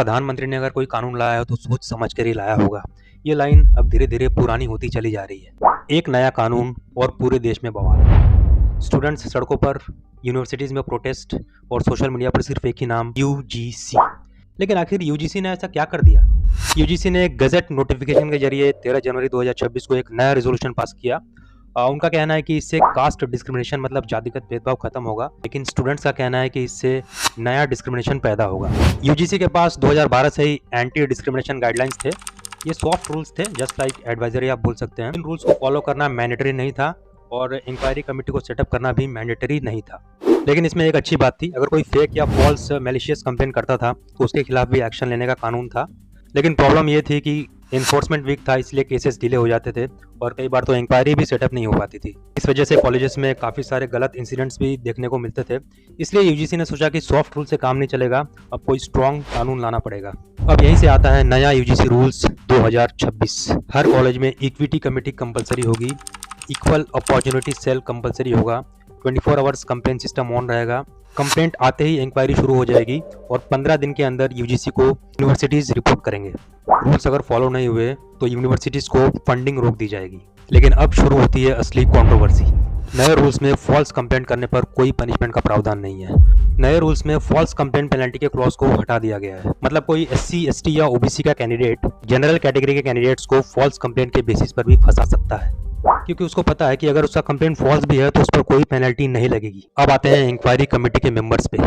प्रधानमंत्री ने अगर कोई कानून लाया है तो सोच समझ कर ही लाया होगा। ये लाइन अब धीरे धीरे पुरानी होती चली जा रही है। एक नया कानून और पूरे देश में बवाल। स्टूडेंट्स सड़कों पर, यूनिवर्सिटीज़ में प्रोटेस्ट और सोशल मीडिया पर सिर्फ एक ही नाम, यूजीसी। लेकिन आखिर यूजीसी ने ऐसा क्या कर दिया? यूजीसी ने एक गजट नोटिफिकेशन के जरिए 13 जनवरी 2026 को एक नया रेजोल्यूशन पास किया। उनका कहना है कि इससे कास्ट डिस्क्रिमिनेशन मतलब जातिगत भेदभाव खत्म होगा, लेकिन स्टूडेंट्स का कहना है कि इससे नया डिस्क्रिमिनेशन पैदा होगा। यूजीसी के पास 2012 से ही एंटी डिस्क्रिमिनेशन गाइडलाइंस थे। ये सॉफ्ट रूल्स थे, जस्ट लाइक एडवाइजरी आप बोल सकते हैं। इन रूल्स को फॉलो करना मैंडेटरी नहीं था और इंक्वायरी कमेटी को सेटअप करना भी मैंडेटरी नहीं था। लेकिन इसमें एक अच्छी बात थी, अगर कोई फेक या फॉल्स मैलिशियस कंप्लेन करता था तो उसके खिलाफ भी एक्शन लेने का कानून था। लेकिन प्रॉब्लम ये थी कि इन्फोर्समेंट वीक था, इसलिए केसेस डिले हो जाते थे और कई बार तो इंक्वायरी भी सेटअप नहीं हो पाती थी। इस वजह से कॉलेजेस में काफ़ी सारे गलत इंसिडेंट्स भी देखने को मिलते थे। इसलिए यूजीसी ने सोचा कि सॉफ्ट रूल से काम नहीं चलेगा, अब कोई स्ट्रॉन्ग कानून लाना पड़ेगा। अब यहीं से आता है नया यूजीसी रूल्स 2026। हर कॉलेज में इक्विटी कमेटी कंपलसरी होगी, इक्वल अपॉर्चुनिटी सेल कंपलसरी होगा, 24 आवर्स कंप्लेन सिस्टम ऑन रहेगा, कंप्लेंट आते ही इंक्वायरी शुरू हो जाएगी और 15 दिन के अंदर यूजीसी को यूनिवर्सिटीज़ रिपोर्ट करेंगे। रूल्स अगर फॉलो नहीं हुए तो यूनिवर्सिटीज़ को फंडिंग रोक दी जाएगी। लेकिन अब शुरू होती है असली कंट्रोवर्सी। नए रूल्स में फॉल्स कंप्लेंट करने पर कोई पनिशमेंट का प्रावधान नहीं है। नए रूल्स में फॉल्स कंप्लेंट पेनल्टी के क्लॉज को हटा दिया गया है। मतलब कोई एससी, एसटी या ओबीसी का कैंडिडेट जनरल कैटेगरी के कैंडिडेट्स को फॉल्स कंप्लेंट के बेसिस पर भी फंसा सकता है, क्योंकि उसको पता है कि अगर उसका कंप्लेंट फॉल्स भी है तो उस पर कोई पेनल्टी नहीं लगेगी। अब आते हैं इंक्वायरी कमेटी के मेंबर्स पे।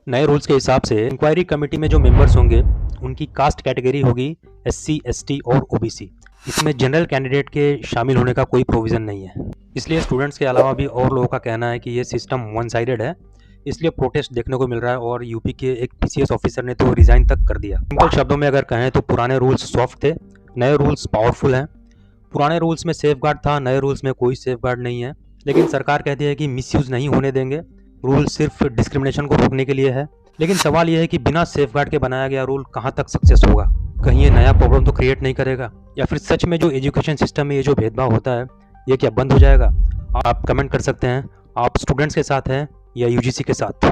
नए रूल्स के हिसाब से इंक्वायरी कमेटी में जो मेंबर्स होंगे उनकी कास्ट कैटेगरी होगी एससी, एसटी और ओबीसी। इसमें जनरल कैंडिडेट के शामिल होने का कोई प्रोविज़न नहीं है। इसलिए स्टूडेंट्स के अलावा भी और लोगों का कहना है कि ये सिस्टम वन साइडेड है, इसलिए प्रोटेस्ट देखने को मिल रहा है और यूपी के एक पीसीएस ऑफिसर ने तो रिजाइन तक कर दिया। सिंपल शब्दों में अगर कहें तो पुराने रूल्स सॉफ्ट थे, नए रूल्स पावरफुल हैं। पुराने रूल्स में सेफगार्ड था, नए रूल्स में कोई सेफगार्ड नहीं है। लेकिन सरकार कहती है कि मिसयूज़ नहीं होने देंगे, रूल सिर्फ डिस्क्रिमिनेशन को रोकने के लिए है। लेकिन सवाल यह है कि बिना सेफगार्ड के बनाया गया रूल कहाँ तक सक्सेस होगा? कहीं ये नया प्रॉब्लम तो क्रिएट नहीं करेगा, या फिर सच में जो एजुकेशन सिस्टम में ये जो भेदभाव होता है ये क्या बंद हो जाएगा? आप कमेंट कर सकते हैं, आप स्टूडेंट्स के साथ हैं या यूजीसी के साथ।